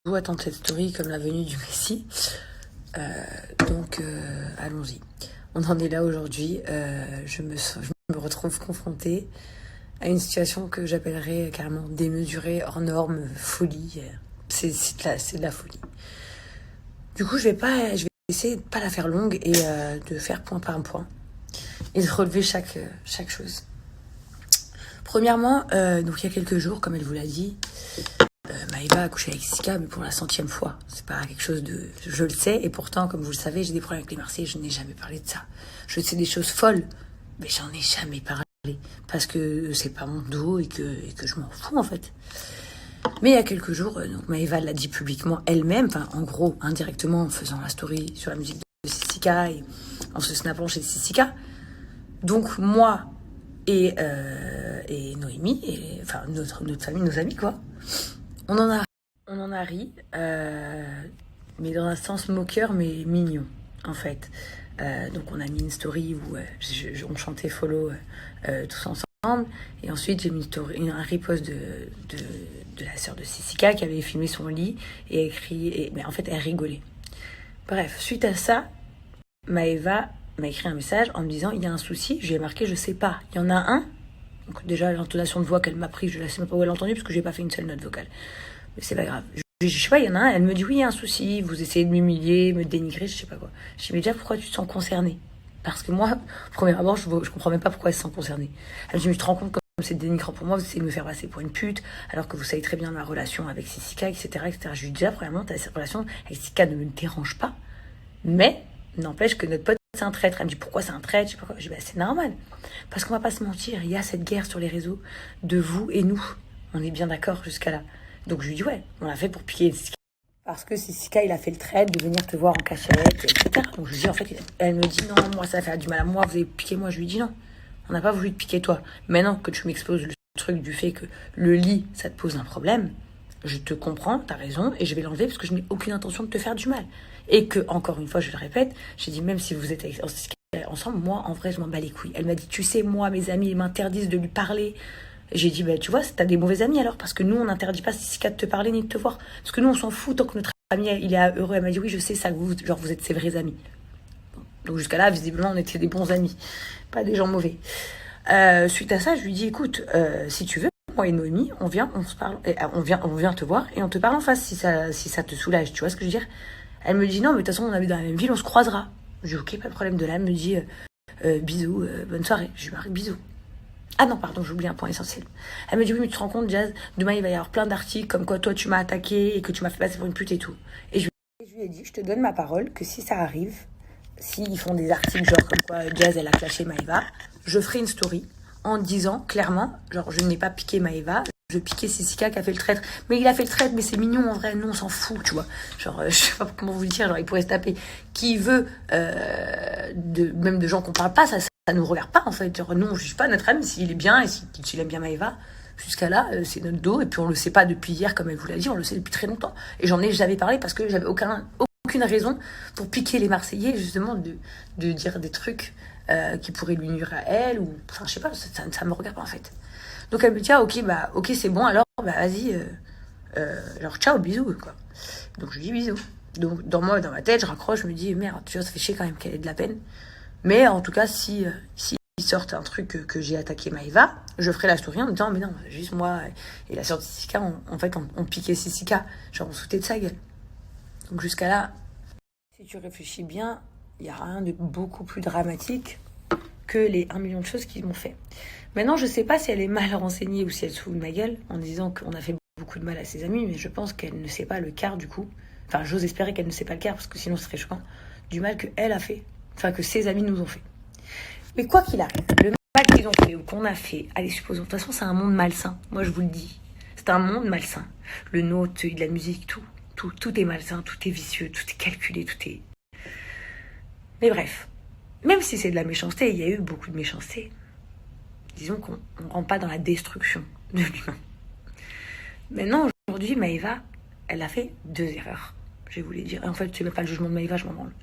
Vous attendre cette story comme la venue du Messie. Donc, allons-y. On en est là aujourd'hui. Je me retrouve confrontée à une situation que j'appellerais carrément démesurée, hors norme, folie. C'est de la folie. Du coup, je vais essayer de pas la faire longue et de faire point par point et de relever chaque chose. Premièrement, donc il y a quelques jours, comme elle vous l'a dit, Maëva a couché avec Sika, mais pour la 100e fois. C'est pas quelque chose de... Je le sais, et pourtant, comme vous le savez, j'ai des problèmes avec les Marseillais, je n'ai jamais parlé de ça. Je sais des choses folles, mais j'en ai jamais parlé. Parce que c'est pas mon dos et que je m'en fous, en fait. Mais il y a quelques jours, donc Maëva l'a dit publiquement elle-même, enfin, en gros, indirectement, en faisant la story sur la musique de Sika et en se snappant chez Sika. Donc, moi et Noémie, enfin, notre famille, nos amis, quoi, on en a ri, mais dans un sens moqueur, mais mignon, en fait. Donc on a mis une story où on chantait Follow tous ensemble. Et ensuite, j'ai mis un repost de la sœur de Sissika qui avait filmé son lit et écrit... mais en fait, elle rigolait. Bref, suite à ça, Maëva m'a écrit un message en me disant « Il y a un souci ». Je lui ai marqué « Je sais pas, il y en a un ». Donc déjà, l'intonation de voix qu'elle m'a prise, je ne sais même pas où elle a entendu parce que j'ai pas fait une seule note vocale. Mais c'est pas grave. Je sais pas, il y en a un, elle me dit oui, il y a un souci, vous essayez de m'humilier, me dénigrer, je sais pas quoi. Je dis mais déjà, pourquoi tu te sens concernée? Parce que moi, au premier abord, je comprends même pas pourquoi elle se sent concernée. Elle me dit, mais tu te rends compte comme c'est dénigrant pour moi, vous essayez de me faire passer pour une pute, alors que vous savez très bien ma relation avec Sissika, etc., etc. Je lui dis déjà, premièrement, ta relation avec Sissika ne me dérange pas, mais n'empêche que notre pote, c'est un traître. Elle me dit pourquoi c'est un traître, je sais pas quoi. Je dis bah c'est normal. Parce qu'on va pas se mentir, il y a cette guerre sur les réseaux de vous et nous. On est bien d'accord jusqu'à là. Donc je lui dis ouais, on l'a fait pour piquer Sissika. Parce que Sissika, il a fait le trait de venir te voir en cachette, etc. Donc je lui dis en fait, elle me dit non, moi ça va faire du mal à moi, vous avez piqué moi. Je lui dis non, on n'a pas voulu te piquer toi. Maintenant que tu m'exposes le truc du fait que le lit, ça te pose un problème, je te comprends, t'as raison, et je vais l'enlever parce que je n'ai aucune intention de te faire du mal. Et que, encore une fois, je le répète, j'ai dit, même si vous êtes ensemble, moi, en vrai, je m'en bats les couilles. Elle m'a dit, tu sais, moi, mes amis, ils m'interdisent de lui parler. J'ai dit, bah, tu vois, t'as des mauvais amis alors, parce que nous, on n'interdit pas Sissika de te parler ni de te voir. Parce que nous, on s'en fout tant que notre ami, il est heureux. Elle m'a dit, oui, je sais ça, vous êtes ses vrais amis. Donc jusqu'à là, visiblement, on était des bons amis, pas des gens mauvais. Suite à ça, je lui dis, écoute, si tu veux, moi et Noémie, on se parle, on vient te voir et on te parle en face si ça te soulage, tu vois ce que je veux dire? Elle me dit non, mais de toute façon, on habite dans la même ville, on se croisera. Je dis ok, pas de problème de là. Elle me dit bisous, bonne soirée. Je lui marque bisous. Ah non, pardon, j'ai oublié un point essentiel. Elle me dit oui, mais tu te rends compte, Jazz, demain il va y avoir plein d'articles comme quoi toi tu m'as attaqué et que tu m'as fait passer pour une pute et tout. Et je lui ai dit, je te donne ma parole que si ça arrive, s'ils font des articles genre comme quoi Jazz elle a clashé Maëva, je ferai une story en disant clairement, genre je n'ai pas piqué Maëva, je piquais Sissika qui a fait le traître. Mais il a fait le traître, mais c'est mignon en vrai, nous on s'en fout, tu vois. Genre, je sais pas comment vous le dire, genre il pourrait se taper qui veut, même de gens qu'on parle pas, ça nous regarde pas en fait. Genre nous on juge pas notre ami s'il est bien et s'il aime bien Maëva. Jusqu'à là, c'est notre dos, et puis on le sait pas depuis hier, comme elle vous l'a dit, on le sait depuis très longtemps. Et j'en ai jamais parlé parce que j'avais aucune raison pour piquer les Marseillais, justement, de dire des trucs qui pourraient lui nuire à elle, ou enfin je sais pas, ça me regarde pas en fait. Donc elle me dit ah ok c'est bon, alors bah vas-y, genre ciao, bisous quoi. Donc je lui dis bisous. Donc dans ma tête je raccroche, je me dis merde, tu vois, ça fait chier quand même qu'elle ait de la peine. Mais en tout cas si ils sortent un truc que j'ai attaqué Maëva, je ferai la story en me disant mais non, juste moi et la sœur de Sissika, en fait on piquait Sissika, genre on sautait de sa gueule. Donc jusqu'à là, si tu réfléchis bien, il n'y a rien de beaucoup plus dramatique que les 1 million de choses qu'ils m'ont fait. Maintenant, je sais pas si elle est mal renseignée ou si elle se fout de ma gueule en disant qu'on a fait beaucoup de mal à ses amis, mais je pense qu'elle ne sait pas le quart du coup. Enfin, j'ose espérer qu'elle ne sait pas le quart, parce que sinon ce serait choquant, du mal qu'elle a fait. Enfin, que ses amis nous ont fait. Mais quoi qu'il arrive, le mal qu'ils ont fait ou qu'on a fait, allez, supposons, de toute façon, c'est un monde malsain. Moi, je vous le dis. C'est un monde malsain. Le nôtre, de la musique, tout est malsain, tout est vicieux, tout est calculé, tout est... Mais bref, même si c'est de la méchanceté, il y a eu beaucoup de méchanceté. Disons qu'on ne rentre pas dans la destruction de l'humain. Maintenant, aujourd'hui, Maëva, elle a fait 2 erreurs. Je vais vous les dire. En fait, c'est même pas le jugement de Maëva, je m'en branle.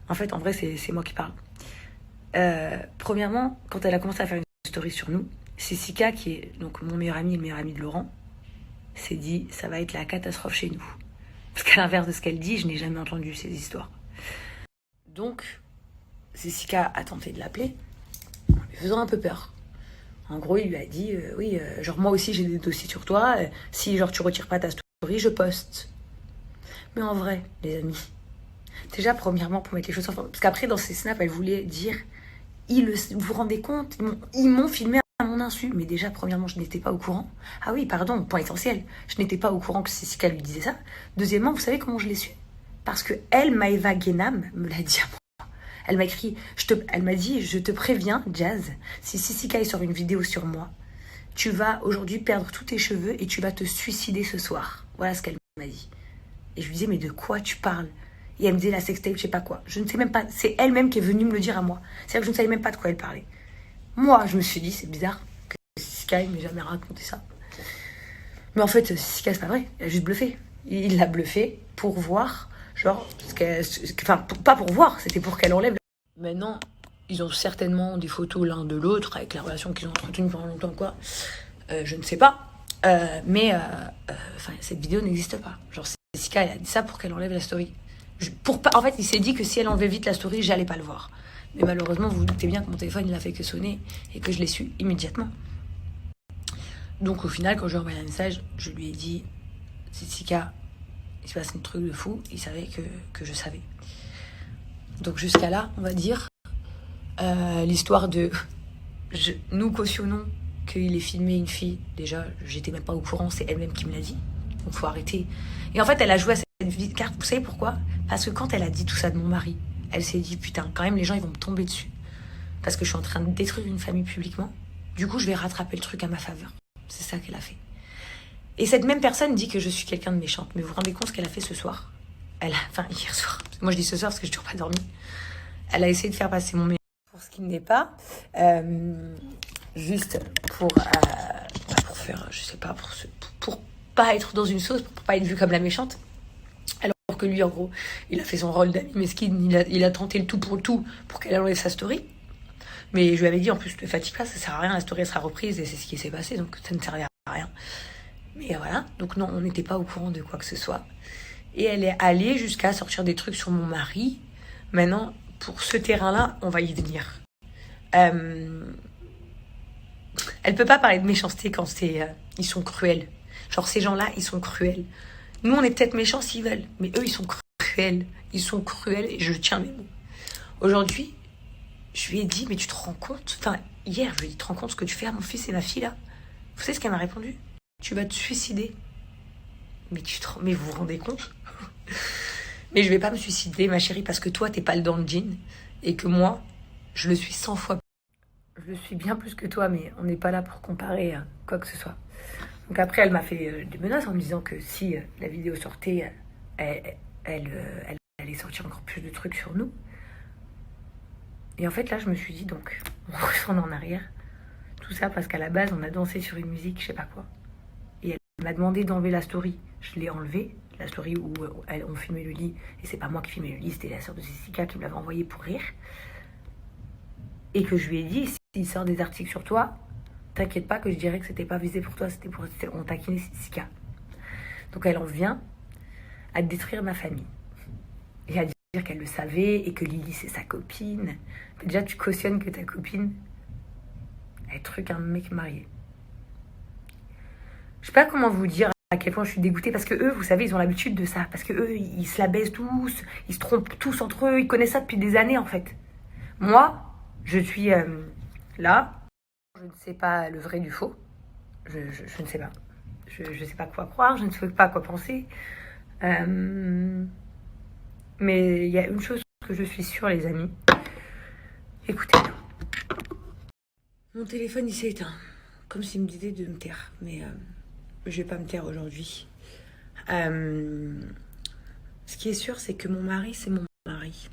En fait, en vrai, c'est moi qui parle. Premièrement, quand elle a commencé à faire une story sur nous, c'est Sika, qui est donc mon meilleur ami et le meilleur ami de Laurent, s'est dit, ça va être la catastrophe chez nous. Parce qu'à l'inverse de ce qu'elle dit, je n'ai jamais entendu ces histoires. Donc, Jessica a tenté de l'appeler, en lui faisant un peu peur. En gros, il lui a dit, oui, genre moi aussi j'ai des dossiers sur toi, si genre tu retires pas ta story, je poste. Mais en vrai, les amis, déjà premièrement pour mettre les choses en forme, parce qu'après dans ses snaps, elle voulait dire, vous vous rendez compte, ils m'ont filmé à mon insu, mais déjà premièrement, je n'étais pas au courant. Ah oui, pardon, point essentiel, je n'étais pas au courant que Jessica lui disait ça. Deuxièmement, vous savez comment je l'ai su? Parce que elle, Maëva Guénam, me l'a dit à moi. Elle m'a écrit, elle m'a dit, je te préviens, Jazz, si Jessica sort une vidéo sur moi, tu vas aujourd'hui perdre tous tes cheveux et tu vas te suicider ce soir. Voilà ce qu'elle m'a dit. Et je lui disais, mais de quoi tu parles? Et elle me disait la sextape, je sais pas quoi. Je ne sais même pas, c'est elle-même qui est venue me le dire à moi. C'est-à-dire que je ne savais même pas de quoi elle parlait. Moi, je me suis dit, c'est bizarre que Jessica m'ait jamais raconté ça. Mais en fait, Jessica, c'est pas vrai. Elle a juste bluffé. Il l'a bluffé pour voir, genre, enfin, pas pour voir, c'était pour qu'elle enlève. Maintenant, ils ont certainement des photos l'un de l'autre, avec la relation qu'ils ont entretenue pendant longtemps, quoi. Je ne sais pas. Mais cette vidéo n'existe pas. Genre, Jessica, elle a dit ça pour qu'elle enlève la story. En fait, il s'est dit que si elle enlevait vite la story, j'allais pas le voir. Mais malheureusement, vous vous doutez bien que mon téléphone, il a fait que sonner et que je l'ai su immédiatement. Donc au final, quand je lui ai envoyé un message, je lui ai dit, Jessica, il se passe un truc de fou. Il savait que je savais. Donc jusqu'à là, on va dire, l'histoire de... nous cautionnons qu'il ait filmé une fille. Déjà, j'étais même pas au courant, c'est elle-même qui me l'a dit. Donc faut arrêter. Et en fait, elle a joué à cette carte, vous savez pourquoi? Parce que quand elle a dit tout ça de mon mari, elle s'est dit, putain, quand même, les gens, ils vont me tomber dessus. Parce que je suis en train de détruire une famille publiquement. Du coup, je vais rattraper le truc à ma faveur. C'est ça qu'elle a fait. Et cette même personne dit que je suis quelqu'un de méchante. Mais vous vous rendez compte ce qu'elle a fait ce soir? Hier soir. Moi, je dis ce soir parce que je n'ai toujours pas dormi. Elle a essayé de faire passer mon message pour ce qu'il n'est pas. Juste pour faire, je sais pas, pour pas être dans une sauce, pour pas être vu comme la méchante. Alors que lui, en gros, il a fait son rôle d'ami mesquine, il a tenté le tout pour qu'elle enlève sa story. Mais je lui avais dit, en plus, ne fatigue pas, ça sert à rien, la story sera reprise et c'est ce qui s'est passé, donc ça ne servait à rien. Mais voilà, donc non, on n'était pas au courant de quoi que ce soit. Et elle est allée jusqu'à sortir des trucs sur mon mari. Maintenant, pour ce terrain-là, on va y venir. Elle peut pas parler de méchanceté quand ils sont cruels. Genre, ces gens-là, ils sont cruels. Nous, on est peut-être méchants s'ils veulent, mais eux, ils sont cruels. Ils sont cruels et je tiens mes mots. Aujourd'hui, je lui ai dit, mais tu te rends compte? Enfin, hier, je lui ai dit, tu te rends compte ce que tu fais à mon fils et ma fille, là? Vous savez ce qu'elle m'a répondu? Tu vas te suicider. Mais vous vous rendez compte? Mais je vais pas me suicider, ma chérie, parce que toi, t'es pas dans le jean. Et que moi, je le suis 100 fois. Je le suis bien plus que toi, mais on n'est pas là pour comparer quoi que ce soit. Donc après, elle m'a fait des menaces en me disant que si la vidéo sortait, elle allait sortir encore plus de trucs sur nous. Et en fait, là, je me suis dit, donc, on retourne en arrière. Tout ça parce qu'à la base, on a dansé sur une musique, je sais pas quoi. Et elle m'a demandé d'enlever la story. Je l'ai enlevée, la story où on filmait le lit. Et c'est pas moi qui filmais le lit, c'était la sœur de Jessica qui me l'avait envoyé pour rire. Et que je lui ai dit, s'il sort des articles sur toi, t'inquiète pas que je dirais que c'était pas visé pour toi, on taquinait Jessica. Donc elle en vient à détruire ma famille. Et à dire qu'elle le savait et que Lily c'est sa copine. Déjà tu cautionnes que ta copine elle truc un mec marié. Je sais pas comment vous dire à quel point je suis dégoûtée parce que eux, vous savez, ils ont l'habitude de ça. Parce que eux, ils se la baisent tous, ils se trompent tous entre eux, ils connaissent ça depuis des années en fait. Moi, je suis là, je ne sais pas le vrai du faux. Je ne sais pas. Je ne sais pas quoi croire, je ne sais pas quoi penser. Mais il y a une chose que je suis sûre, les amis. Écoutez. Mon téléphone, il s'est éteint. Comme s'il me disait de me taire. Mais je vais pas me taire aujourd'hui. Ce qui est sûr, c'est que mon mari, c'est mon mari.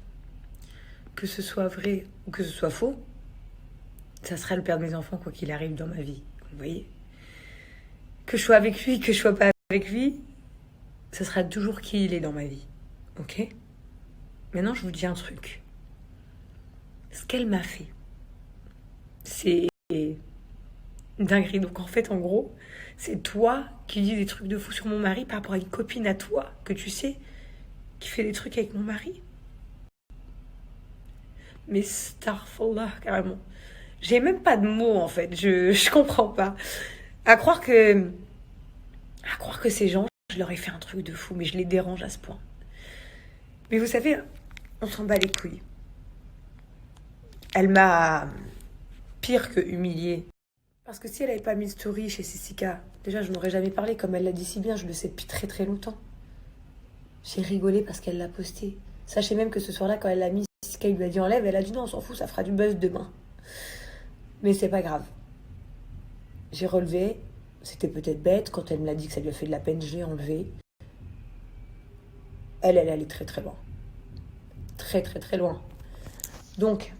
Que ce soit vrai ou que ce soit faux, ça sera le père de mes enfants, quoi qu'il arrive dans ma vie. Vous voyez? Que je sois avec lui, que je sois pas avec lui, ça sera toujours qui il est dans ma vie. Ok? Maintenant, je vous dis un truc. Ce qu'elle m'a fait, c'est une dinguerie. Donc en fait, en gros, c'est toi qui dis des trucs de fou sur mon mari par rapport à une copine à toi, que tu sais, qui fait des trucs avec mon mari. Mais starfallah, carrément. J'ai même pas de mots, en fait. Je comprends pas. À croire que... À croire que ces gens, je leur ai fait un truc de fou, mais je les dérange à ce point. Mais vous savez, on s'en bat les couilles. Elle m'a pire que humiliée. Parce que si elle avait pas mis de story chez Sissika, déjà je n'aurais jamais parlé, comme elle l'a dit si bien, je le sais depuis très très longtemps. J'ai rigolé parce qu'elle l'a posté. Sachez même que ce soir-là, quand elle l'a mis, Sissika lui a dit enlève, elle a dit non, on s'en fout, ça fera du buzz demain. Mais c'est pas grave. J'ai relevé, c'était peut-être bête, quand elle me l'a dit que ça lui a fait de la peine, j'ai enlevé. Elle allait très très loin. Très très très loin. Donc,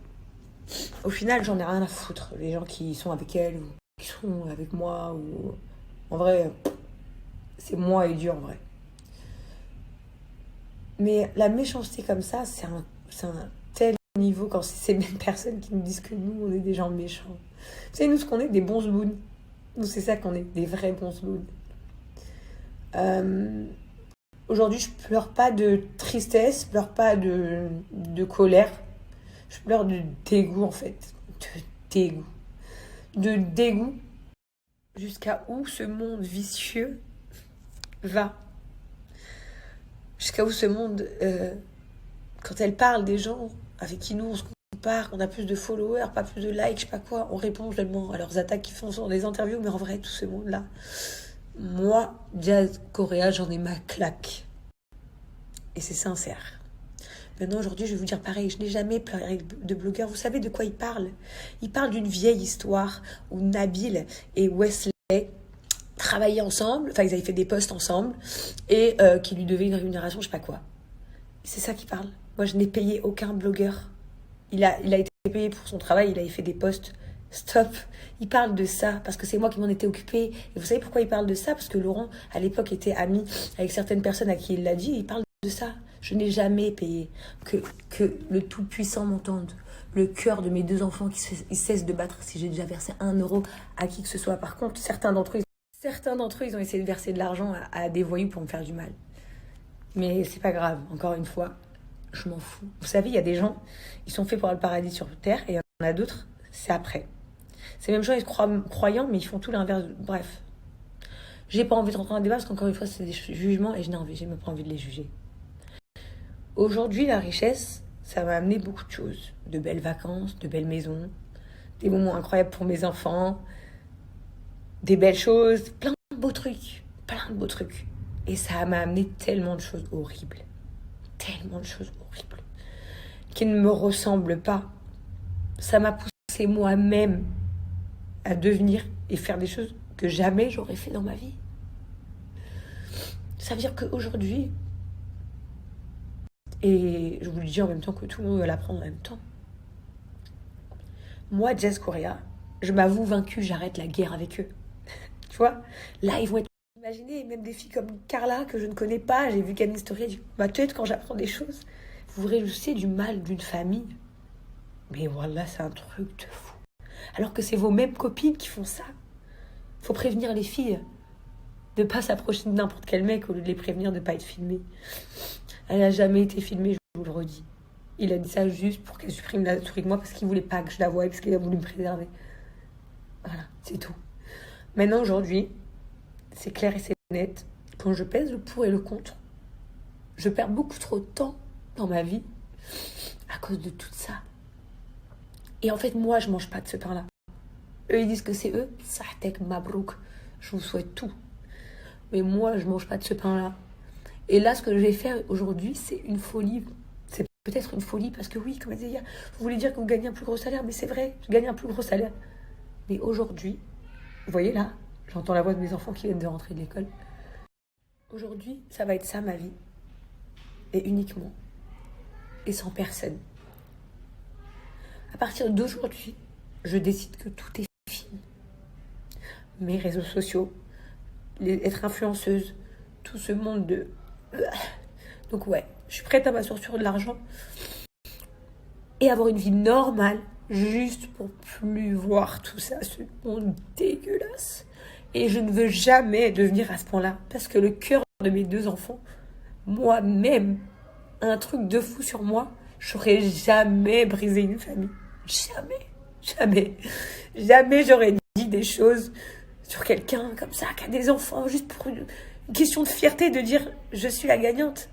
au final, j'en ai rien à foutre. Les gens qui sont avec elle ou qui sont avec moi, ou... En vrai, c'est moi et Dieu en vrai. Mais la méchanceté comme ça, c'est un tel niveau quand c'est ces mêmes personnes qui nous disent que nous, on est des gens méchants. Vous savez, nous, ce qu'on est, des bons zbouns. Nous, c'est ça qu'on est, des vrais bons zbouns. Aujourd'hui, je pleure pas de tristesse, je pleure pas de colère. Je pleure de dégoût, en fait. De dégoût. De dégoût. Jusqu'à où ce monde vicieux va. Jusqu'à où ce monde... quand elle parle des gens avec qui nous, on se compare, qu'on a plus de followers, pas plus de likes, je sais pas quoi, on répond seulement à leurs attaques qu'ils font sur des interviews, mais en vrai, tout ce monde-là... Moi, Jazz Correa, j'en ai ma claque. Et c'est sincère. Maintenant, aujourd'hui, je vais vous dire pareil. Je n'ai jamais pleuré de blogueur. Vous savez de quoi il parle? Il parle d'une vieille histoire où Nabil et Wesley travaillaient ensemble. Enfin, ils avaient fait des posts ensemble. Et qui lui devaient une rémunération, je sais pas quoi. C'est ça qu'il parle. Moi, je n'ai payé aucun blogueur. Il a été payé pour son travail. Il avait fait des posts. Stop. Il parle de ça parce que c'est moi qui m'en étais occupée. Et vous savez pourquoi il parle de ça? Parce que Laurent, à l'époque, était ami avec certaines personnes à qui il l'a dit. Et il parle de ça. Je n'ai jamais payé. Que le Tout-Puissant m'entende. Le cœur de mes 2 enfants qui cesse de battre si j'ai déjà versé 1 euro à qui que ce soit. Par contre, certains d'entre eux, ils ont essayé de verser de l'argent à des voyous pour me faire du mal. Mais c'est pas grave. Encore une fois, je m'en fous. Vous savez, il y a des gens, ils sont faits pour le paradis sur Terre et il y en a d'autres, c'est après. Ces mêmes gens, ils se croient croyants, mais ils font tout l'inverse. Bref. J'ai pas envie de rentrer dans un débat parce qu'encore une fois, c'est des jugements et j'ai même pas envie de les juger. Aujourd'hui, la richesse, ça m'a amené beaucoup de choses. De belles vacances, de belles maisons, des moments incroyables pour mes enfants, des belles choses, plein de beaux trucs. Et ça m'a amené tellement de choses horribles. Tellement de choses horribles. Qui ne me ressemblent pas. Ça m'a poussé moi-même à devenir et faire des choses que jamais j'aurais fait dans ma vie. Ça veut dire qu'aujourd'hui, et je vous le dis en même temps que tout le monde va l'apprendre en même temps, moi, Jazz Correa, je m'avoue vaincue, j'arrête la guerre avec eux. Tu vois, là, ils vont être... Imaginez, même des filles comme Carla, que je ne connais pas, j'ai vu Camille Story, elle dit, bah, peut-être quand j'apprends des choses, vous réjouissez du mal d'une famille. Mais voilà, c'est un truc de fou. Alors que c'est vos mêmes copines qui font ça. Faut prévenir les filles de ne pas s'approcher de n'importe quel mec au lieu de les prévenir de ne pas être filmée. Elle n'a jamais été filmée, je vous le redis. Il a dit ça juste pour qu'elle supprime la souris de moi parce qu'il ne voulait pas que je la voie et parce qu'il a voulu me préserver. Voilà, c'est tout. Maintenant, aujourd'hui, c'est clair et c'est net. Quand je pèse le pour et le contre, je perds beaucoup trop de temps dans ma vie à cause de tout ça. Et en fait, moi, je mange pas de ce pain-là. Eux, ils disent que c'est eux. Sahtek mabrouk. Je vous souhaite tout. Mais moi, je mange pas de ce pain-là. Et là, ce que je vais faire aujourd'hui, c'est une folie. C'est peut-être une folie parce que oui, comme elle disait hier, vous voulez dire que vous gagnez un plus gros salaire, mais c'est vrai, je gagne un plus gros salaire. Mais aujourd'hui, vous voyez là, j'entends la voix de mes enfants qui viennent de rentrer de l'école. Aujourd'hui, ça va être ça ma vie. Et uniquement. Et sans personne. À partir d'aujourd'hui, je décide que tout est fini. Mes réseaux sociaux, être influenceuse, tout ce monde de... Donc ouais, je suis prête à m'asseoir sur de l'argent et avoir une vie normale juste pour plus voir tout ça, ce monde dégueulasse. Et je ne veux jamais devenir à ce point-là, parce que le cœur de mes 2 enfants, moi-même, un truc de fou sur moi, j'aurais jamais brisé une famille. Jamais, jamais, jamais j'aurais dit des choses sur quelqu'un comme ça, qui a des enfants, juste pour une question de fierté, de dire je suis la gagnante.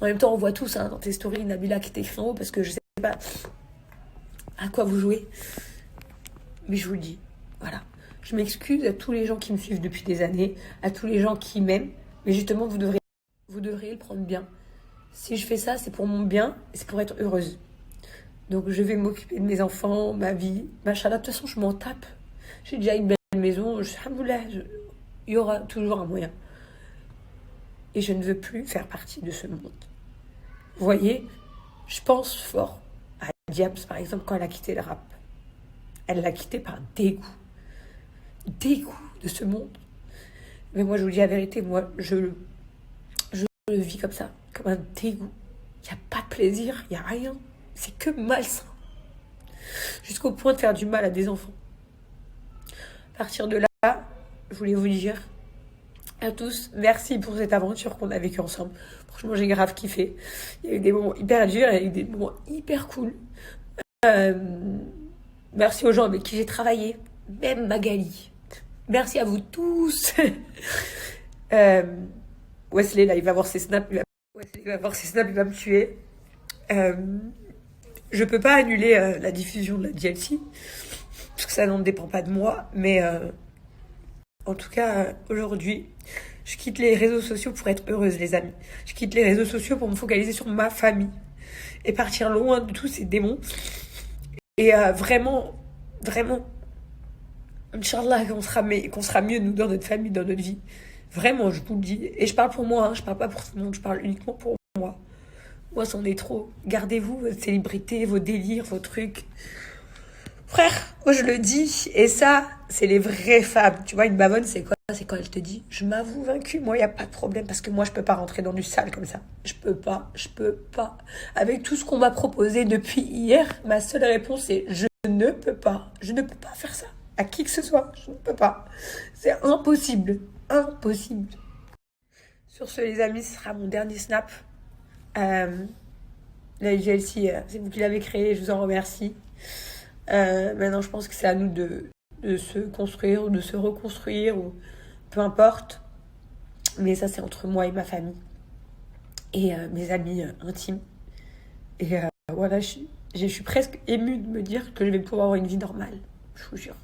En même temps, on voit tous dans tes stories Nabila qui t'écrit en haut, parce que je sais pas à quoi vous jouez. Mais je vous le dis, voilà. Je m'excuse à tous les gens qui me suivent depuis des années, à tous les gens qui m'aiment, mais justement, vous devriez le prendre bien. Si je fais ça, c'est pour mon bien, et c'est pour être heureuse. Donc je vais m'occuper de mes enfants, ma vie, machallah. De toute façon, je m'en tape. J'ai déjà une belle maison, alhamdoulilah, il y aura toujours un moyen. Et je ne veux plus faire partie de ce monde. Vous voyez, je pense fort à Diams, par exemple, quand elle a quitté le rap. Elle l'a quitté par dégoût. Dégoût de ce monde. Mais moi, je vous dis la vérité, moi, je le vis comme ça, comme un dégoût. Il n'y a pas de plaisir, il n'y a rien. C'est que malsain. Jusqu'au point de faire du mal à des enfants. À partir de là, je voulais vous dire à tous, merci pour cette aventure qu'on a vécue ensemble. Franchement, j'ai grave kiffé. Il y a eu des moments hyper durs, il y a eu des moments hyper cool. Merci aux gens avec qui j'ai travaillé, même Magali. Merci à vous tous. Wesley, là, il va voir ses snaps, il va me tuer. Je peux pas annuler la diffusion de la DLC, parce que ça n'en dépend pas de moi, mais en tout cas, aujourd'hui, je quitte les réseaux sociaux pour être heureuse, les amis. Je quitte les réseaux sociaux pour me focaliser sur ma famille et partir loin de tous ces démons. Et vraiment, Inch'Allah, qu'on sera mieux, nous, dans notre famille, dans notre vie. Vraiment, je vous le dis. Et je parle pour moi, je parle pas pour tout le monde, je parle uniquement pour moi. Moi, c'en est trop. Gardez-vous votre célébrité, vos délires, vos trucs. Frère, moi je le dis, et ça, c'est les vraies femmes. Tu vois, une bavonne, c'est quoi? C'est quand elle te dit, je m'avoue vaincue, moi, il n'y a pas de problème, parce que moi, je peux pas rentrer dans du sale comme ça. Je peux pas. Avec tout ce qu'on m'a proposé depuis hier, ma seule réponse est, je ne peux pas. Je ne peux pas faire ça. À qui que ce soit, je ne peux pas. C'est impossible. Impossible. Sur ce, les amis, ce sera mon dernier snap. La GLC, c'est vous qui l'avez créé, je vous en remercie. Maintenant, je pense que c'est à nous de se construire ou de se reconstruire, ou peu importe. Mais ça, c'est entre moi et ma famille et mes amis intimes. Et voilà, je suis presque émue de me dire que je vais pouvoir avoir une vie normale. Je vous jure.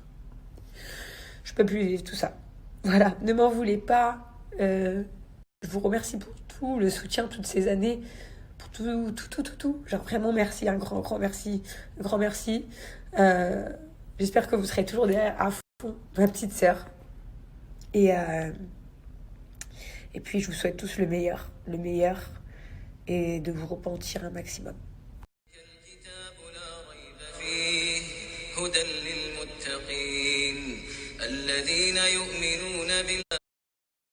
Je peux plus vivre tout ça. Voilà, ne m'en voulez pas. Je vous remercie pour tout le soutien toutes ces années. Pour tout. Genre vraiment merci, un grand merci. Un grand merci. J'espère que vous serez toujours derrière à fond, ma petite sœur. Et puis je vous souhaite tous le meilleur, et de vous repentir un maximum.